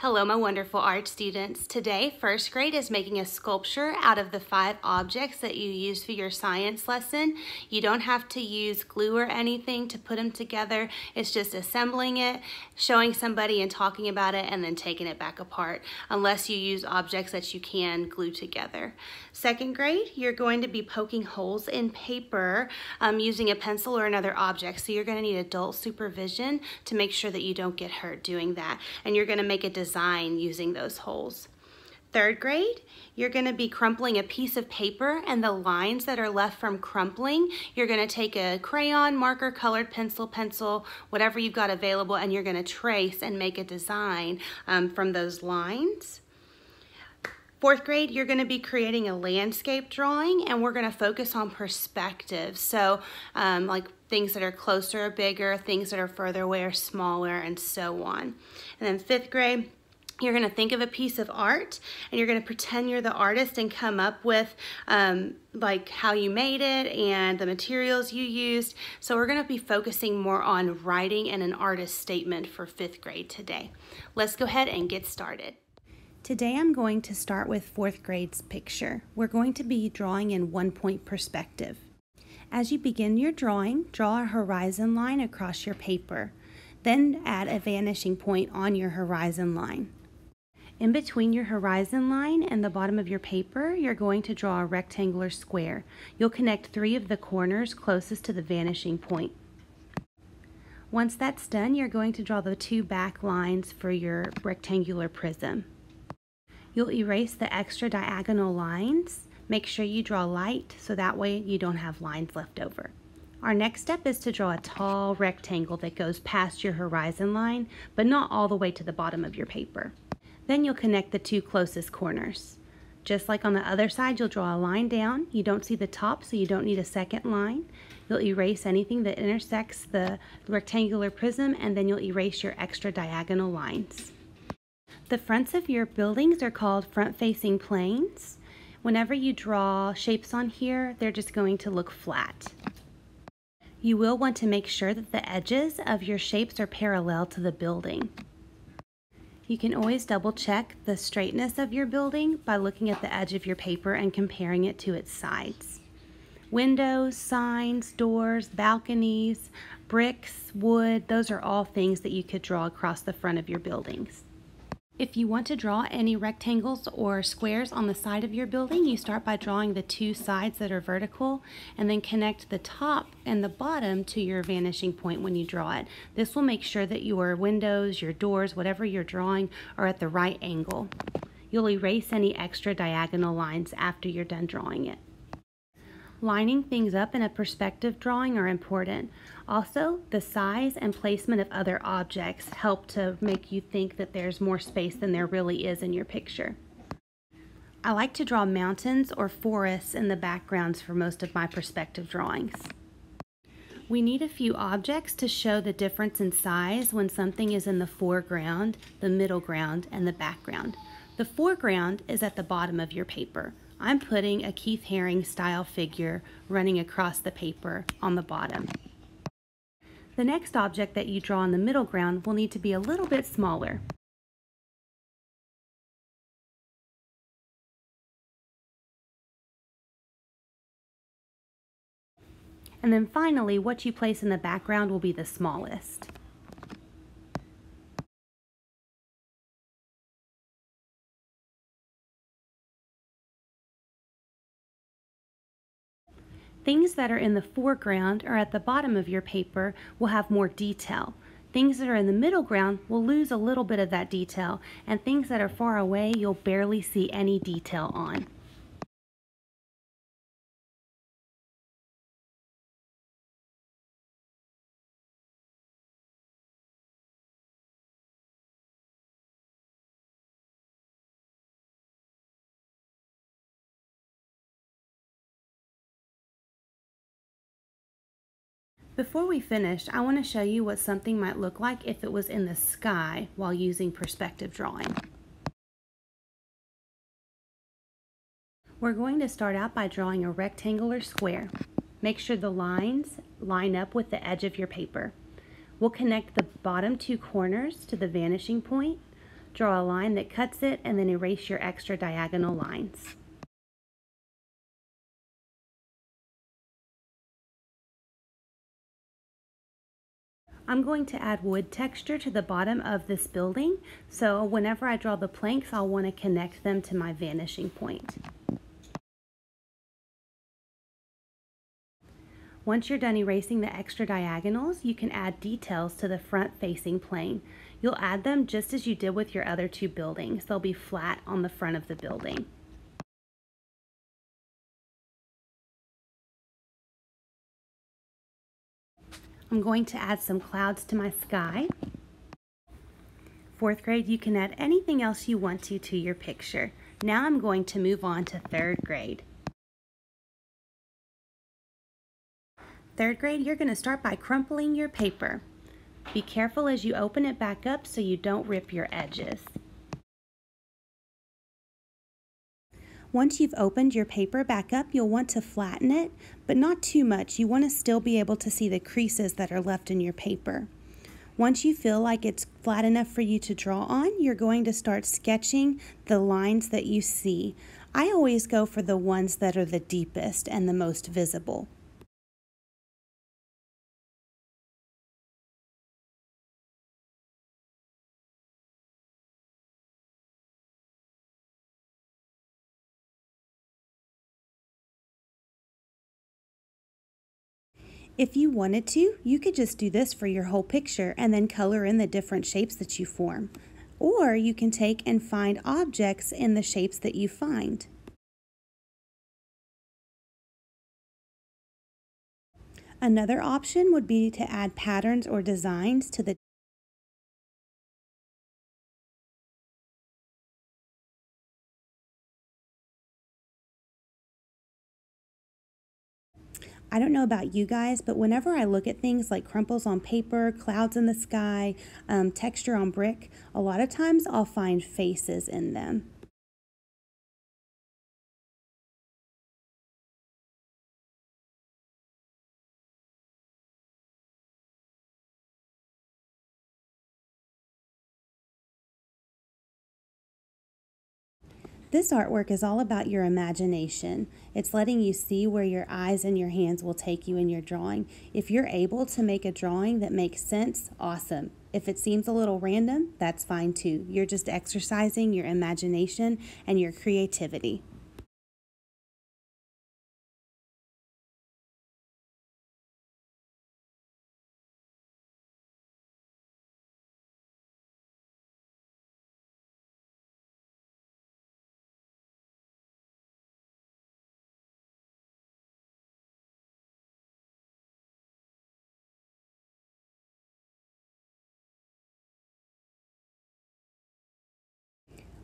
Hello, my wonderful art students. Today, first grade is making a sculpture out of the 5 objects that you used for your science lesson. You don't have to use glue or anything to put them together. It's just assembling it, showing somebody and talking about it, and then taking it back apart, unless you use objects that you can glue together. Second grade, you're going to be poking holes in paper using a pencil or another object. So you're going to need adult supervision to make sure that you don't get hurt doing that. And you're going to make a design using those holes. Third grade, you're going to be crumpling a piece of paper, and the lines that are left from crumpling, you're going to take a crayon, marker, colored pencil, whatever you've got available, and you're going to trace and make a design from those lines. Fourth grade, you're going to be creating a landscape drawing, and we're going to focus on perspective. So like things that are closer or bigger, things that are further away or smaller, and so on. And then fifth grade, you're going to think of a piece of art, and you're going to pretend you're the artist and come up with like how you made it and the materials you used. So we're going to be focusing more on writing and an artist statement for fifth grade today. Let's go ahead and get started. Today I'm going to start with 4th grade's picture. We're going to be drawing in 1-point perspective. As you begin your drawing, draw a horizon line across your paper. Then add a vanishing point on your horizon line. In between your horizon line and the bottom of your paper, you're going to draw a rectangular square. You'll connect 3 of the corners closest to the vanishing point. Once that's done, you're going to draw the 2 back lines for your rectangular prism. You'll erase the extra diagonal lines. Make sure you draw light so that way you don't have lines left over. Our next step is to draw a tall rectangle that goes past your horizon line, but not all the way to the bottom of your paper. Then you'll connect the 2 closest corners. Just like on the other side, you'll draw a line down. You don't see the top, so you don't need a second line. You'll erase anything that intersects the rectangular prism, and then you'll erase your extra diagonal lines. The fronts of your buildings are called front-facing planes. Whenever you draw shapes on here, they're just going to look flat. You will want to make sure that the edges of your shapes are parallel to the building. You can always double check the straightness of your building by looking at the edge of your paper and comparing it to its sides. Windows, signs, doors, balconies, bricks, wood, those are all things that you could draw across the front of your buildings. If you want to draw any rectangles or squares on the side of your building, you start by drawing the 2 sides that are vertical and then connect the top and the bottom to your vanishing point when you draw it. This will make sure that your windows, your doors, whatever you're drawing are at the right angle. You'll erase any extra diagonal lines after you're done drawing it. Lining things up in a perspective drawing are important. Also, the size and placement of other objects help to make you think that there's more space than there really is in your picture. I like to draw mountains or forests in the backgrounds for most of my perspective drawings. We need a few objects to show the difference in size when something is in the foreground, the middle ground, and the background. The foreground is at the bottom of your paper. I'm putting a Keith Haring style figure running across the paper on the bottom. The next object that you draw in the middle ground will need to be a little bit smaller. And then finally, what you place in the background will be the smallest. Things that are in the foreground or at the bottom of your paper will have more detail. Things that are in the middle ground will lose a little bit of that detail, and things that are far away you'll barely see any detail on. Before we finish, I want to show you what something might look like if it was in the sky while using perspective drawing. We're going to start out by drawing a rectangular square. Make sure the lines line up with the edge of your paper. We'll connect the bottom 2 corners to the vanishing point. draw a line that cuts it, and then erase your extra diagonal lines. I'm going to add wood texture to the bottom of this building, so whenever I draw the planks, I'll want to connect them to my vanishing point. Once you're done erasing the extra diagonals, you can add details to the front-facing plane. You'll add them just as you did with your other two buildings. They'll be flat on the front of the building. I'm going to add some clouds to my sky. Fourth grade, you can add anything else you want to your picture. Now I'm going to move on to third grade. Third grade, you're going to start by crumpling your paper. Be careful as you open it back up so you don't rip your edges. Once you've opened your paper back up, you'll want to flatten it, but not too much. You want to still be able to see the creases that are left in your paper. Once you feel like it's flat enough for you to draw on, you're going to start sketching the lines that you see. I always go for the ones that are the deepest and the most visible. If you wanted to, you could just do this for your whole picture and then color in the different shapes that you form. Or you can take and find objects in the shapes that you find. Another option would be to add patterns or designs to the I don't know about you guys, but whenever I look at things like crumples on paper, clouds in the sky, texture on brick, a lot of times I'll find faces in them. This artwork is all about your imagination. It's letting you see where your eyes and your hands will take you in your drawing. If you're able to make a drawing that makes sense, awesome. If it seems a little random, that's fine too. You're just exercising your imagination and your creativity.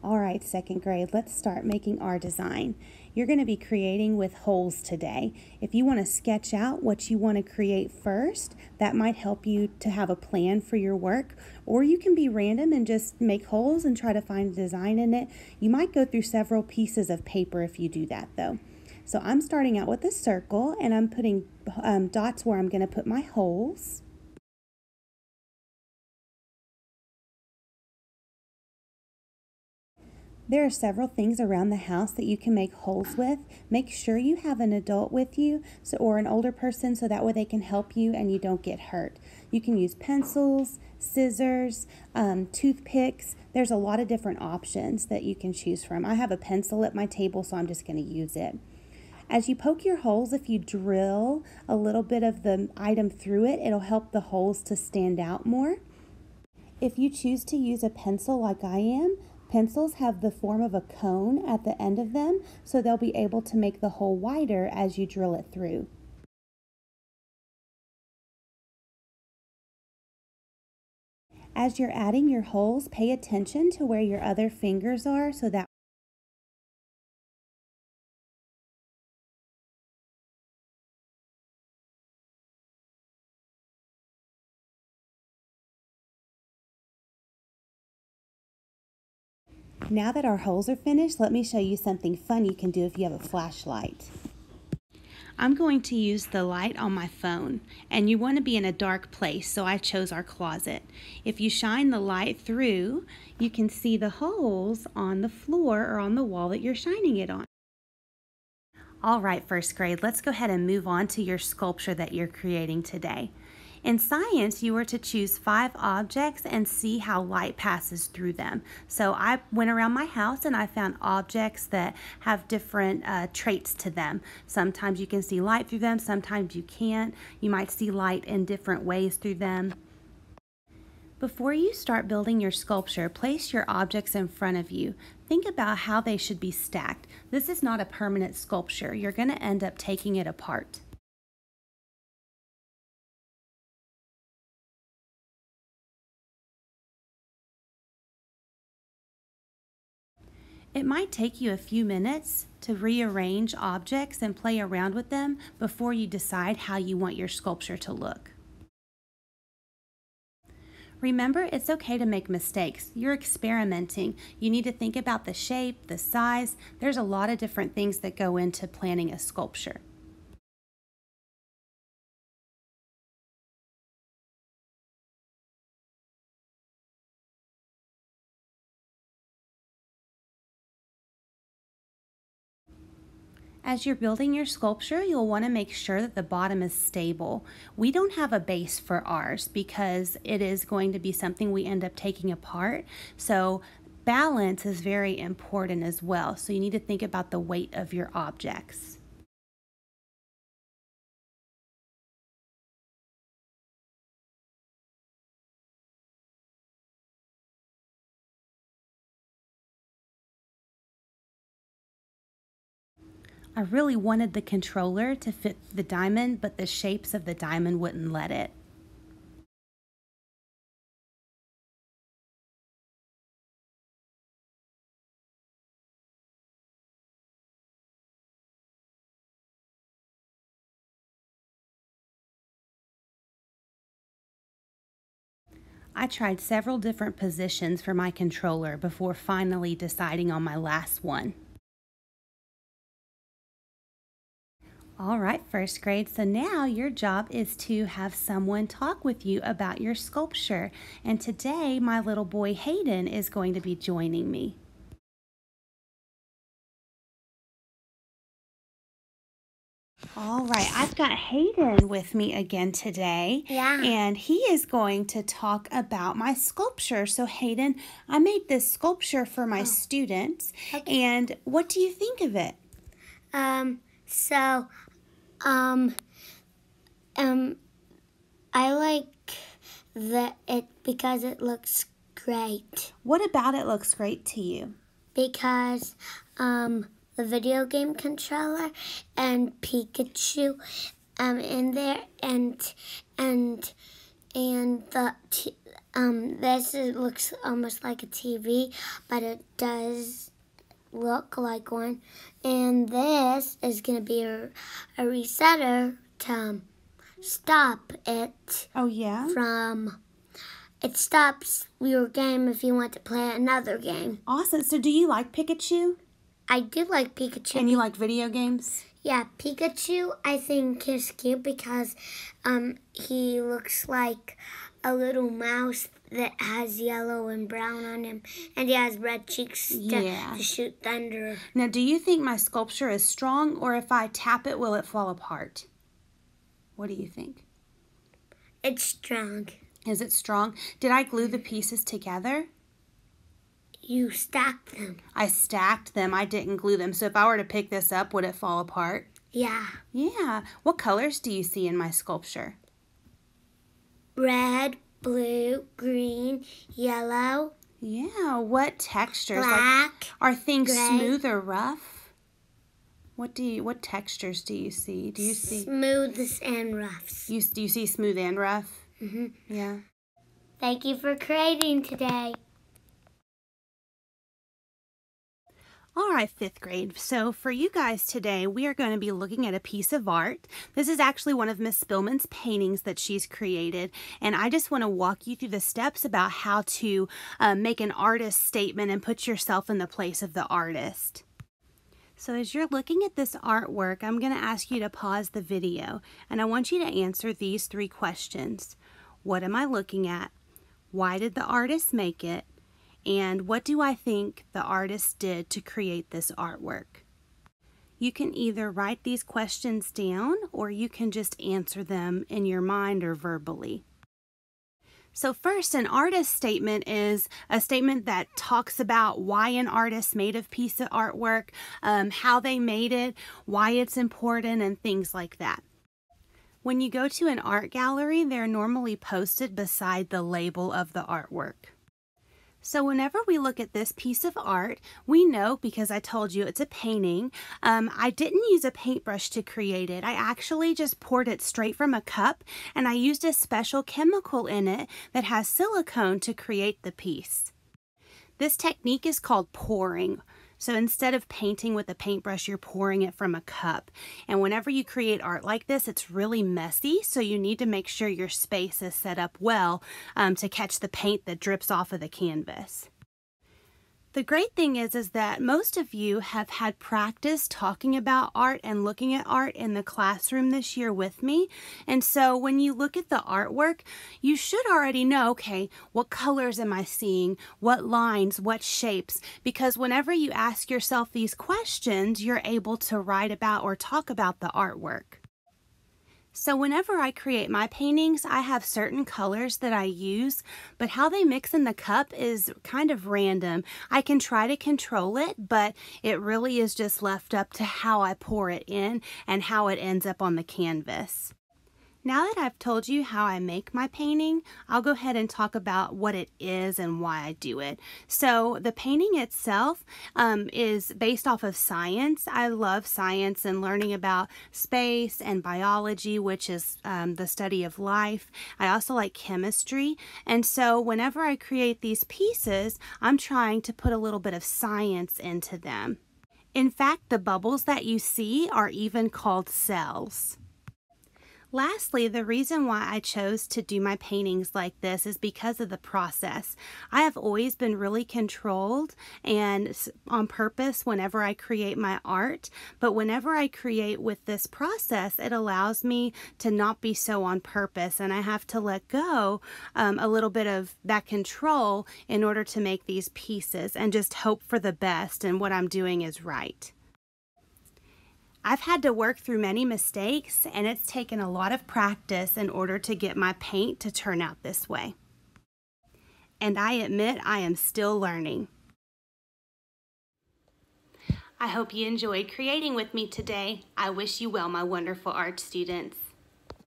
All right, second grade, let's start making our design. You're going to be creating with holes today. If you want to sketch out what you want to create first, that might help you to have a plan for your work, or you can be random and just make holes and try to find a design in it. You might go through several pieces of paper if you do that though. So I'm starting out with a circle and I'm putting dots where I'm going to put my holes. There are several things around the house that you can make holes with. Make sure you have an adult with you or an older person so that way they can help you and you don't get hurt. You can use pencils, scissors, toothpicks. There's a lot of different options that you can choose from. I have a pencil at my table, so I'm just going to use it. As you poke your holes, if you drill a little bit of the item through it, it'll help the holes to stand out more. If you choose to use a pencil like I am, pencils have the form of a cone at the end of them, so they'll be able to make the hole wider as you drill it through. As you're adding your holes, pay attention to where your other fingers are so that Now that our holes are finished, let me show you something fun you can do if you have a flashlight. I'm going to use the light on my phone, and you want to be in a dark place, so I chose our closet. If you shine the light through, you can see the holes on the floor or on the wall that you're shining it on. All right, first grade, let's go ahead and move on to your sculpture that you're creating today. In science, you were to choose 5 objects and see how light passes through them. So I went around my house and I found objects that have different traits to them. Sometimes you can see light through them, sometimes you can't. You might see light in different ways through them. Before you start building your sculpture, place your objects in front of you. Think about how they should be stacked. This is not a permanent sculpture. You're going to end up taking it apart. It might take you a few minutes to rearrange objects and play around with them before you decide how you want your sculpture to look. Remember, it's okay to make mistakes. You're experimenting. You need to think about the shape, the size. There's a lot of different things that go into planning a sculpture. As you're building your sculpture, you'll want to make sure that the bottom is stable. We don't have a base for ours because it is going to be something we end up taking apart. So balance is very important as well. So you need to think about the weight of your objects. I really wanted the controller to fit the diamond, but the shapes of the diamond wouldn't let it. I tried several different positions for my controller before finally deciding on my last one. All right, first grade, so now your job is to have someone talk with you about your sculpture. And today, my little boy Hayden is going to be joining me. All right, I've got Hayden with me again today. Yeah. And he is going to talk about my sculpture. So Hayden, I made this sculpture for my students. Okay. And what do you think of it? I like it because it looks great. What about it looks great to you? Because the video game controller and Pikachu in there and looks almost like a TV, but it does look like one. And this is going to be a resetter to stop it. Oh, yeah? It stops your game if you want to play another game. Awesome. So do you like Pikachu? I do like Pikachu. And you like video games? Yeah, Pikachu I think is cute because he looks like a little mouse that has yellow and brown on him, and he has red cheeks to shoot thunder. Now, do you think my sculpture is strong, or if I tap it, will it fall apart? What do you think? It's strong. Is it strong? Did I glue the pieces together? You stacked them. I stacked them. I didn't glue them. So if I were to pick this up, would it fall apart? Yeah. Yeah. What colors do you see in my sculpture? Red, blue, green, yellow. Yeah. What textures? Black. Are things gray. smooth or rough? What textures do you see? Do you see smooth and roughs? Do you see smooth and rough? Mhm. Yeah. Thank you for creating today. All right, 5th grade. So for you guys today, we are going to be looking at a piece of art. This is actually one of Miss Spillman's paintings that she's created. And I just want to walk you through the steps about how to make an artist statement and put yourself in the place of the artist. So as you're looking at this artwork, I'm going to ask you to pause the video, and I want you to answer these 3 questions. What am I looking at? Why did the artist make it? And what do I think the artist did to create this artwork? You can either write these questions down, or you can just answer them in your mind or verbally. So first, an artist statement is a statement that talks about why an artist made a piece of artwork, how they made it, why it's important, and things like that. When you go to an art gallery, they're normally posted beside the label of the artwork. So whenever we look at this piece of art, we know, because I told you it's a painting, I didn't use a paintbrush to create it. I actually just poured it straight from a cup, and I used a special chemical in it that has silicone to create the piece. This technique is called pouring. So instead of painting with a paintbrush, you're pouring it from a cup. And whenever you create art like this, it's really messy, so you need to make sure your space is set up well to catch the paint that drips off of the canvas. The great thing is that most of you have had practice talking about art and looking at art in the classroom this year with me. And so when you look at the artwork, you should already know, okay, what colors am I seeing? What lines? What shapes? Because whenever you ask yourself these questions, you're able to write about or talk about the artwork. So whenever I create my paintings, I have certain colors that I use, but how they mix in the cup is kind of random. I can try to control it, but it really is just left up to how I pour it in and how it ends up on the canvas. Now that I've told you how I make my painting, I'll go ahead and talk about what it is and why I do it. So the painting itself is based off of science. I love science and learning about space and biology, which is the study of life. I also like chemistry. And so whenever I create these pieces, I'm trying to put a little bit of science into them. In fact, the bubbles that you see are even called cells. Lastly, the reason why I chose to do my paintings like this is because of the process. I have always been really controlled and on purpose whenever I create my art, but whenever I create with this process, it allows me to not be so on purpose, and I have to let go a little bit of that control in order to make these pieces and just hope for the best and what I'm doing is right. I've had to work through many mistakes, and it's taken a lot of practice in order to get my paint to turn out this way. And I admit I am still learning. I hope you enjoyed creating with me today. I wish you well, my wonderful art students.